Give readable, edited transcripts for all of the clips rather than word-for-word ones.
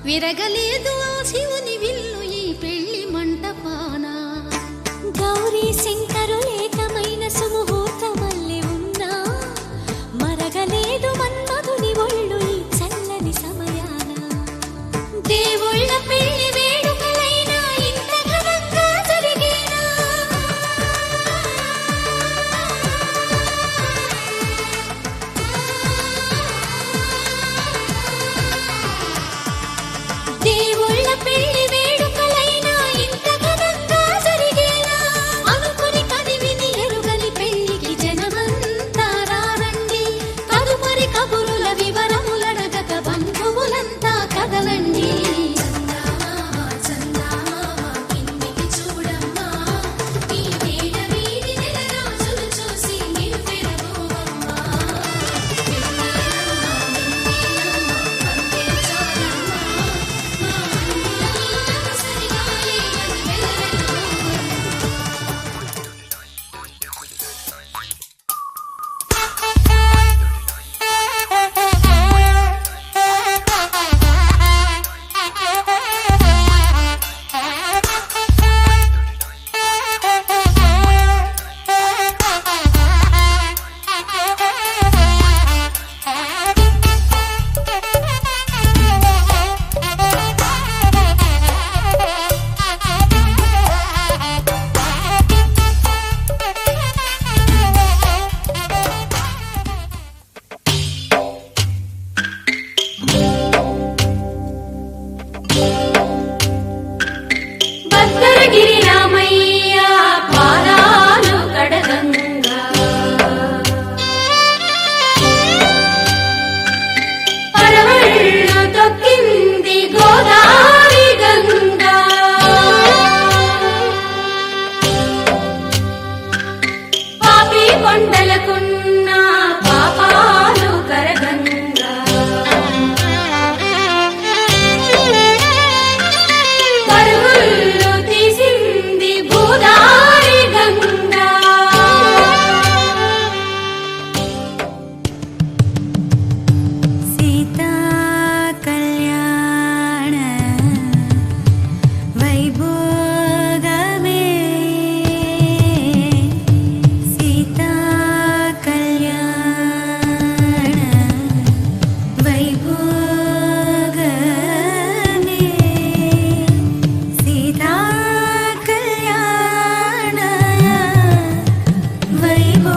విరగలేదు ఆ శివుని విల్లు ఈ పెళ్లి మంటపాన. గౌరీ శంకరు ఏకమైన సుముహూర్తమల్లి ఉన్నా మరగలేదు మన్మధుని ఒళ్ళు ఈ చల్లని సమయాన. దేవుళ్ళ పెళ్లి వేడుకలైనా ఇంత ఘనంగా జరిగేనా? దేవుళ్ళ పెళ్లి వేడుకలైనా ఇంత ఘనంగా జరిగేనా? అనుకుని కదివిని ఎరుగని పెళ్లికి జనమంతా రారండి. తదుపరి కబురుల వివరములడగక బంధువులంతా కదలండి. భద్రగిరి రామయ్య పాదాలు కడగంగా పరవళ్ళు తొక్కింది గోదావరి గంగా. పాపి కొండలకున్న పాపాలు కరగంగా. పరుగుళ్ళు తీసింది భూదారి గంగా. సీతా కళ్యాణ వైభోగమే. సీతా కళ్యాణ వైభోగమే. సీతా కళ్యాణ వైభోగమే.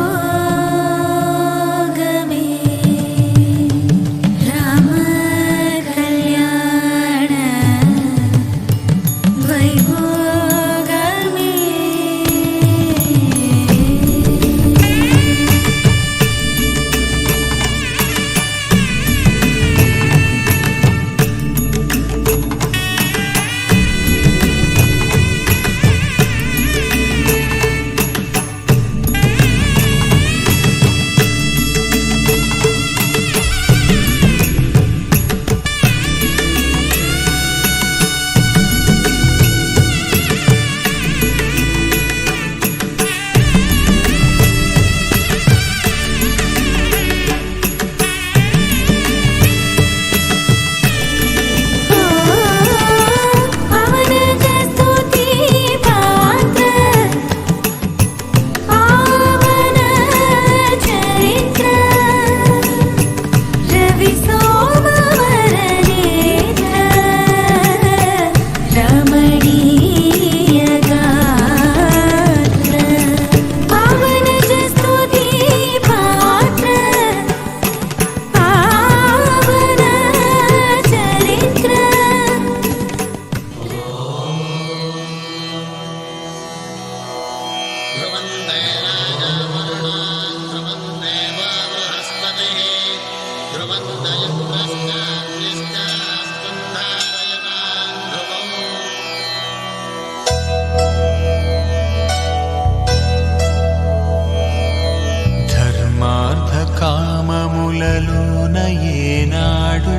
రామ కళ్యాణ వైభోగమే. పవన స్తుతి పాత్ర పావన చరిత్ర. రవి సోమవర నేత్ర రమణీయ గాత్ర. పవన స్తుతి పాత్ర పావన చరిత్ర. ధ్రువం దేవానావరుణో ధ్రువం దేవో బృహస్పతిః ధ్రువం దయస్కృష్ణాస్తం ధారయతాం ధ్రువం. ధర్మార్థ కామములలోన ఏనాడు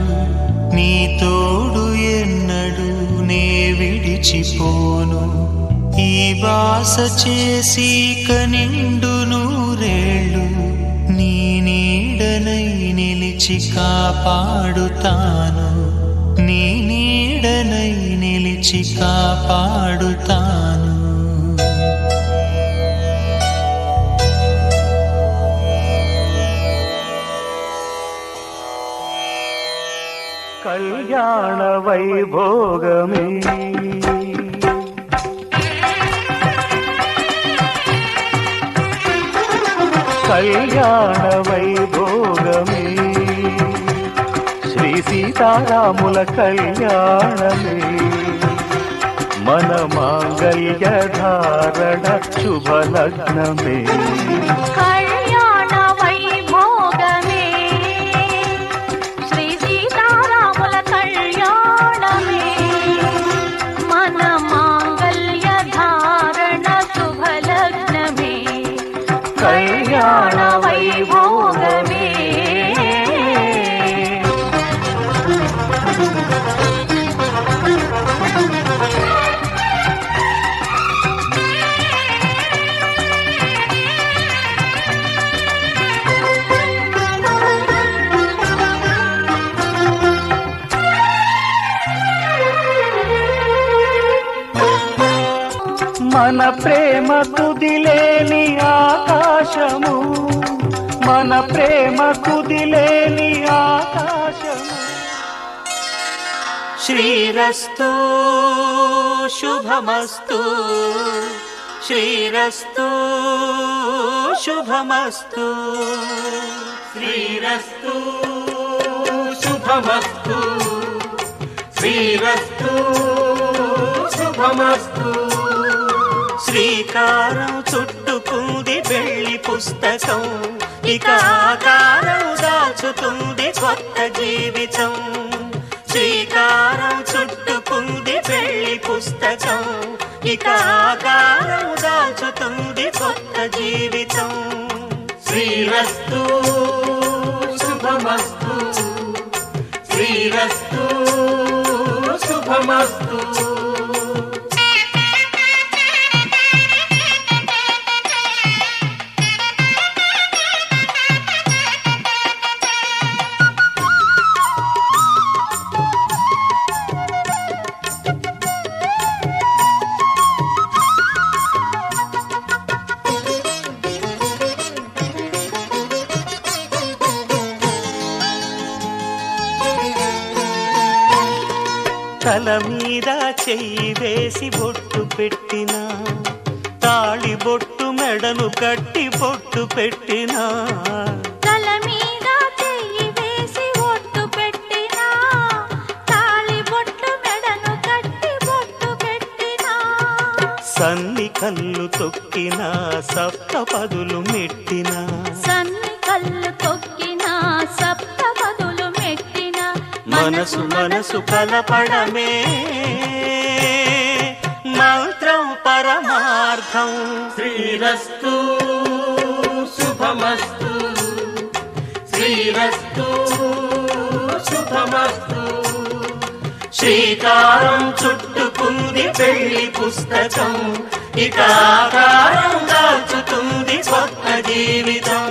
నీ తోడు ఎన్నడు నే విడిచిపోను. ఈ వాస చేసి కనిండు నూరేళ్ళు నీ నీడనై నిలిచి కాపాడుతాను. నీ నీడనై నిలిచి కాపాడుతాను. కళ్యాణ వైభోగమే కళ్యాణ వైభోగమే శ్రీ సీతారాముల కళ్యాణమే మన మాంగళ్య ధారణ శుభలగ్నమే. కళ్యాణ వైభోగమే శ్రీ సీతారాముల కళ్యాణమే మన మాంగళ్య ధారణ శుభలగ్నమే. కళ్యాణ వైభోగమే మన ప్రేమ కుదిలేని ఆకాశము మన ప్రేమ కుదిలేని ఆకాశము. శ్రీరస్తు శుభమస్తు శ్రీరస్తు శుభమస్తు శ్రీరస్తు శుభమస్తు శ్రీరస్తు శుభమస్తు. శ్రీకారం చుట్టుకుంది వెళ్ళి పుస్తకం, ఇక ఆకారం దాచుతుంది కొత్త జీవితం. శ్రీకారం చుట్టుకుంది వెళ్ళి పుస్తకం, ఇక ఆకారం దాచుతుంది కొత్త జీవితం. శ్రీరస్తు శుభమస్తు శ్రీరస్తు శుభమస్తు. తల మీద చెయ్యి వేసి బొట్టు పెట్టినా, తాళి బొట్టు మెడను కట్టి బొట్టు పెట్టినా. తల మీద చెయ్యి వేసి ఒట్టు పెట్టినా, తాళి బొట్టు మెడను కట్టి బొట్టు పెట్టినా. సన్ని కళ్ళు తొక్కినా సప్త పదులు మెట్టినా, సన్ని కళ్ళు తొక్కినా సప్త పదులు మెట్టినా. మనసు మనసు కలపడమే మంత్రం పరమార్థం. శ్రీరస్తు శుభమస్తు శ్రీరస్తు శుభమస్తు. శ్రీకారం చుట్టుకుంది పెళ్లి పుస్తకం, ఇక ఆకారం దాచుతుంది కొత్త జీవితం.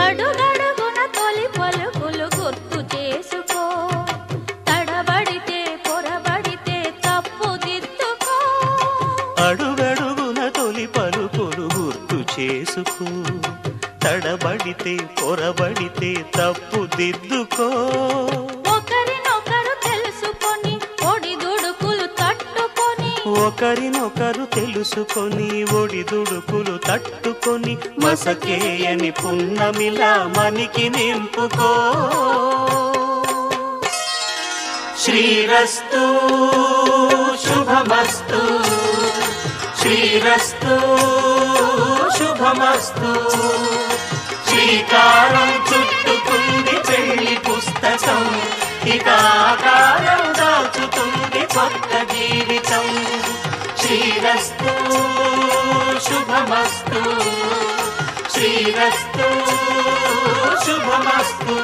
అడుగడుగున తొలి పలుకులు గుర్తు చేసుకో, తడబడితే పొరబడితే తప్పు దిద్దుకో. అడుగడుగున తొలి పలుకులు గుర్తు చేసుకో, తడబడితే పొరబడితే తప్పు దిద్దుకో. ఒకరినొకరు తెలుసుకొని ఒడిదుడుకులు తట్టుకొని, ఒకరినొకరు తెలుసుకొని ఒడిదుడుకులు తట్టుకొని, మసకేయని పున్నమిలా మనికి నింపుకో. శ్రీరస్తు శుభమస్తు శ్రీరస్తు శుభమస్తు. శ్రీకారం చుట్టుకుంది పెళ్లి పుస్తకం, ఇక ఆకారం దాచుతుంది కొత్త జీవితం. శ్రీరస్తు శుభమస్తు, శ్రీరస్తు శుభమస్తు.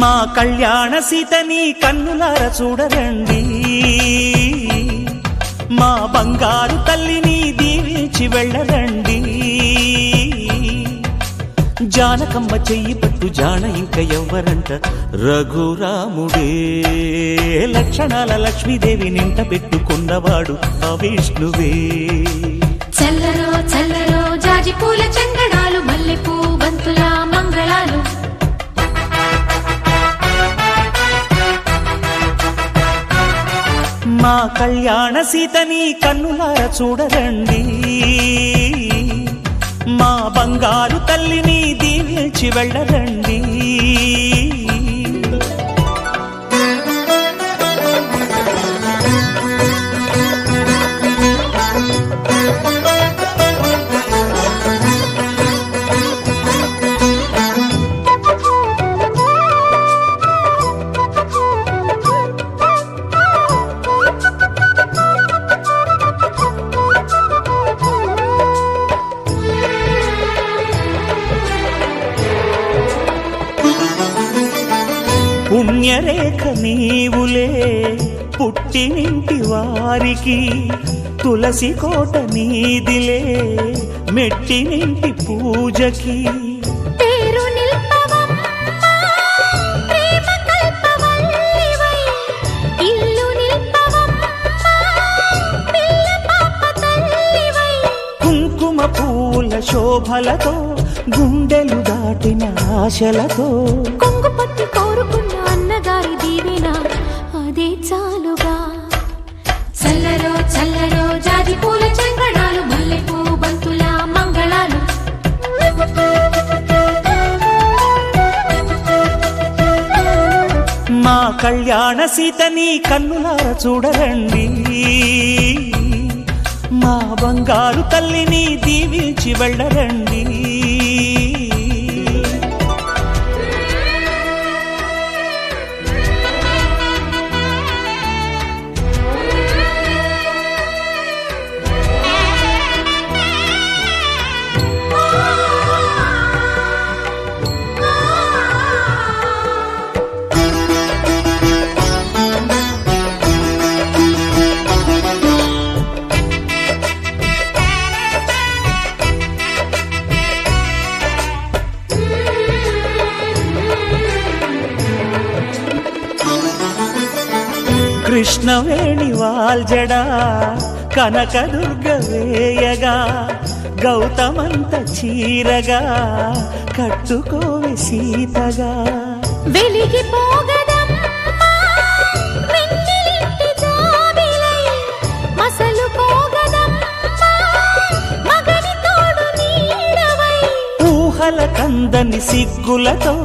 మా కళ్యాణ సీతని కన్నులార చూడరండి, మా బంగారు తల్లిని దీవించి వెళ్ళరండి. జానకమ్మ చెయ్యి పట్టు జాన ఇంక ఎవ్వరంట, రఘురాముడే. లక్షణాల లక్ష్మీదేవి నింట పెట్టుకున్నవాడు ఆ విష్ణువే. చల్లరో చల్లరో జాజి పూల చందనాలు, మల్లెపూ బంతుల మంగళాలు. మా కళ్యాణ సీతని కన్నులార చూడరండి, మా బంగారు తల్లిని దీవించి వెళ్ళరండి. పుణ్యరేఖ నీవులే పుట్టినింటి వారికి, తులసి కోట నీదిలే మెట్టినింటి పూజకి. పేరు నిల్పవమ్మ ప్రేమ కల్పవల్లివై, ఇల్లు నిల్పవమ్మ పిల్ల పాప తల్లివై. కుంకుమ పూల శోభలతో గుండెలు దాటిన ఆశలతో, కొంగు పట్టి కోరుకున్న అన్నగారి దీవెన అదే చాలుగా. చల్లరో చల్లరో జాజి పూల చందనాలు, మల్లెపూ బంతుల మంగళాలు. మా కళ్యాణ సీతని కన్నులార చూడరండి, మా బంగారు తల్లిని దీవించి వెళ్ళరండి. కృష్ణవేణి వాల్జడా కనకదుర్గ వేయగా, గౌతమంత చీరగా కట్టుకోవి సీతగా. వెలిగిపోగదమ్మా వెన్నెలింటి జాబిలై, మసలు పోగదమ్మా మగని తోడు నీడవై. ఊహల కందని సిగ్గులతో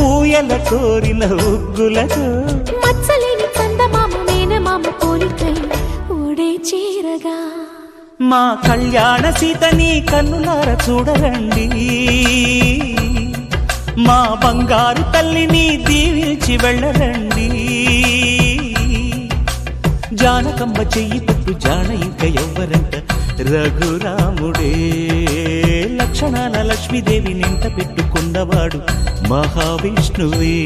ఊయల కోరిన ఉగ్గులతో, మచ్చలేని చందమామ మేనమామ పోలికై ఓడే చీరగా. మా కళ్యాణ సీతని కన్నులార చూడరండి, మా బంగారు తల్లిని దీవించి వెళ్ళరండి. జానకమ్మ చెయ్యి పట్టు జాన ఇంక ఎవ్వరంట, రఘురాముడే. లక్షణాల లక్ష్మీదేవి నింట పెట్టుకున్నవాడు మహావిష్ణువే.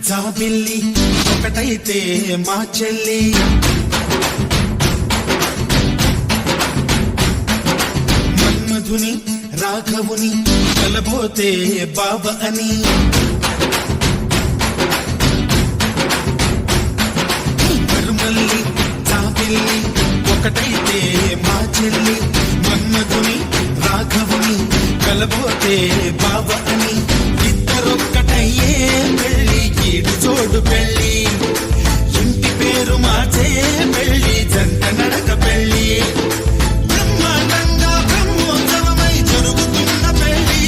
జాబిల్లి ఒకటైతే మా చెల్లి, మన్మధుని రాఘవుని కలబోతే బాబ అని. ఒకటైతే మా చెల్లి మన్మధుని రాఘవుని కలబోతే బావ అని ఇద్దరొక్కటయ్యే పెళ్ళి ఈడు జోడు పెళ్ళి ఇంటి పేరు మార్చే పెళ్ళి జంట నడక పెళ్ళి బ్రహ్మాండంగా బ్రహ్మోత్సవమై జరుగుతున్న పెళ్ళి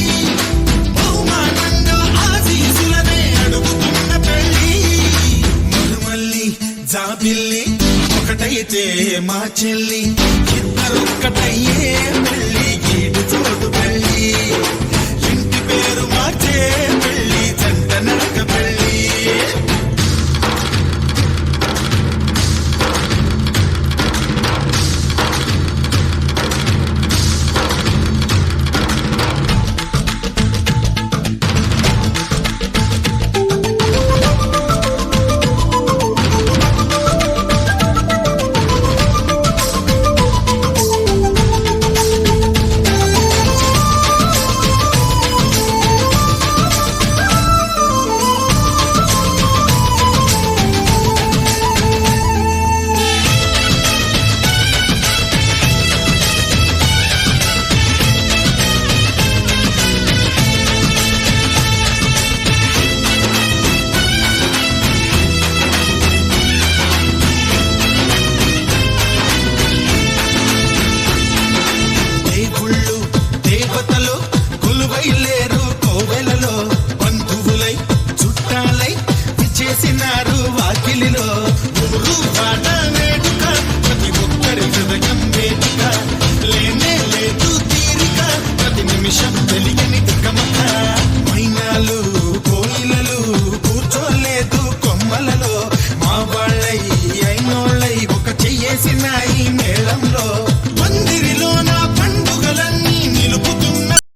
బహుమానంగా ఆశీసులనే అడుగుతున్న పెళ్ళి మరుమల్లి జాబిల్లి ఒకటైతే మా చెల్లి ఇద్దరొక్కటయ్యే పెళ్ళి ఈడు జోడు పెళ్ళి ఇంటి పేరు మార్చే పెళ్ళి జంట నడక పెళ్ళి దేవుళ్ళు దేవతలు కొలువైలేరు కోవెలలో బంధువులై చుట్టాలై విచ్చేసినారు వాకిలిలో ఊరు వాడ వేడుక ప్రతి ఒక్కరి హృదయం వేదిక లేనే లేదు తీరిక ప్రతి నిమిషం తెలియని తికమక మైనాలు కోయిలలు కూర్చోలేదు కొమ్మలలో మా వాళ్ళై అయినోళ్ళై ఒక చెయ్యేసిన ఈ మేళంలో